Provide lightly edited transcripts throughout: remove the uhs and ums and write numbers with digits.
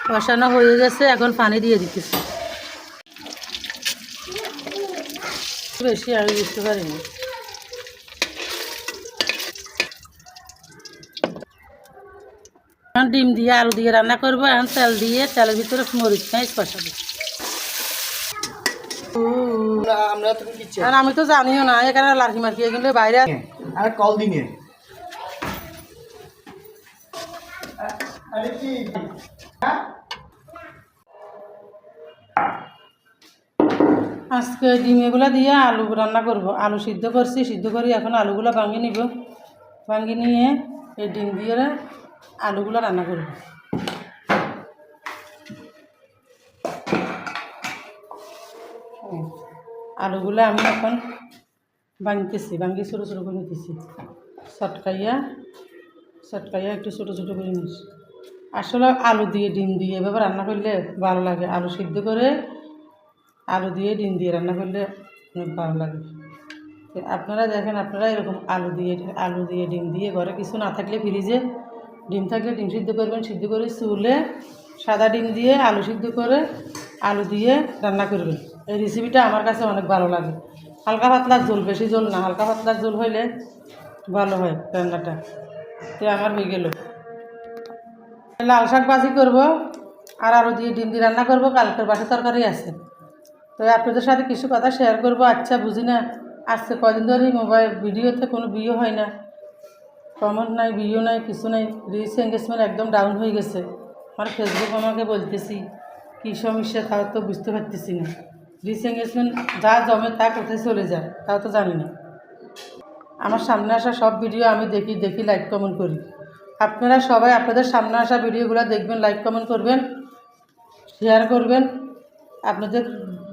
কষানো হয়ে গেছে, এখন পানি দিয়ে দিতেছি। বেশি আমি বুঝতে পারিনি। এখন ডিম দিয়ে আলু দিয়ে রান্না করবো। এখন তেল দিয়ে তেলের ভিতরে মরিচ পেঁয়াজ কষাবো। আর আমি তো জানিও না, এখানে লাঠি মারকি এগুলো বাইরে আর কল দিনে আজকে ডিম এগুলো দিয়ে আলু রান্না করব। আলু সিদ্ধ করছি, সিদ্ধ করি এখন আলুগুলো ভাঙিয়ে নিব। ভাঙিয়ে নিয়ে এই ডিম দিয়ে আলুগুলো রান্না করব। আলুগুলো আমি এখন ভাঙতেছি, ভাঙি ছোটো ছোটো করে নিতেছি। চটকাইয়া একটু ছোটো ছোটো করে নিচ্ছি। আসলে আলু দিয়ে ডিম দিয়ে এভাবে রান্না করলে ভালো লাগে। আলু সিদ্ধ করে আলু দিয়ে ডিম দিয়ে রান্না করলে অনেক ভালো লাগে। আপনারা দেখেন, আপনারা এরকম আলু দিয়ে ডিম দিয়ে, ঘরে কিছু না থাকলে ফ্রিজে ডিম থাকলে ডিম সিদ্ধ করবেন। সিদ্ধ করে চুলে সাদা ডিম দিয়ে আলু সিদ্ধ করে আলু দিয়ে রান্না করবেন। এই রেসিপিটা আমার কাছে অনেক ভালো লাগে। হালকা পাতলার ঝোল, বেশি ঝোল না, হালকা পাতলার ঝোল হইলে ভালো হয় রান্নাটা। তো আমার হয়ে গেল। লাল শাক ভাজি করবো আর আলু দিয়ে ডিম দিয়ে রান্না করবো। কালকের বাসা তরকারি আছে। তো আপনাদের সাথে কিছু কথা শেয়ার করবো। আচ্ছা, বুঝি না, আজকে কদিন ধরেই মোবাইল ভিডিওতে কোনো ভিউ হয় না, কমেন্ট নাই, ভিডিও নাই, কিছু নাই। রিচ এঙ্গেজমেন্ট একদম ডাউন হয়ে গেছে। আমার ফেসবুক আমাকে বলতেছি কী সমস্যা, তাও তো বুঝতে পারতেছি না। রিচ এঙ্গেজমেন্ট যা জমে তা কোথায় চলে যায় তাও তো জানি না। আমার সামনে আসা সব ভিডিও আমি দেখি লাইক কমেন্ট করি। আপনারা সবাই আপনাদের সামনে আসা ভিডিওগুলো দেখবেন, লাইক কমেন্ট করবেন, শেয়ার করবেন। আপনাদের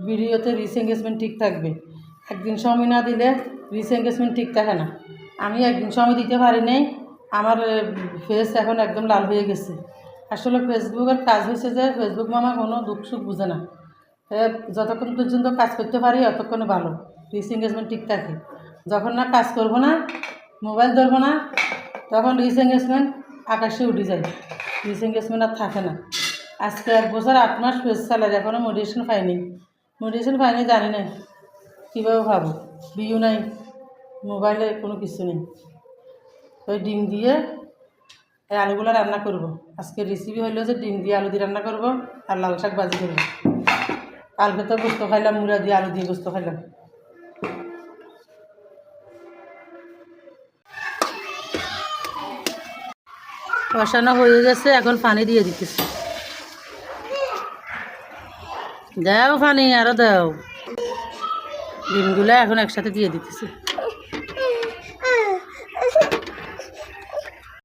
ভিডিওতে রিচ এঙ্গেজমেন্ট ঠিক থাকবে। একদিন সময় না দিলে রিচ এঙ্গেজমেন্ট ঠিক থাকে না। আমি একদিন সময় দিতে পারি নাই, আমার ফেস এখন একদম লাল হয়ে গেছে। আসলে ফেসবুকের কাজ হয়েছে যে ফেসবুক মামা কোনো দুঃখ সুখ বুঝে না। যতক্ষণ পর্যন্ত কাজ করতে পারি ততক্ষণে ভালো, রিচ এঙ্গেজমেন্ট ঠিক থাকে। যখন না কাজ করবো না, মোবাইল ধরবো না, তখন রিচ এঙ্গেজমেন্ট আকাশে উঠে যায়। রিচ এঙ্গেজমেন্ট আর থাকে না। আজকে 1 বছর 8 মাস ফেস চালায়, এখনও মোটিভেশন পাইনি। জানি না কীভাবে ভাবো। ভিউ নাই, মোবাইলে কোনো কিছু নেই। ওই ডিম দিয়ে এই আলুগুলো রান্না করব। আজকের রেসিপি হইলো যে ডিম দিয়ে আলু দিয়ে রান্না করব আর লাল শাক ভাজি করব। কালকে তো গোস্ত খাইলাম, মুড়া দিয়ে আলু দিয়ে গোস্ত খাইলাম। কষানো হয়ে গেছে, এখন পানি দিয়ে দিতেছি। দাও পানি, আরও দাও। ডিমগুলো এখন একসাথে দিয়ে দিতেছি।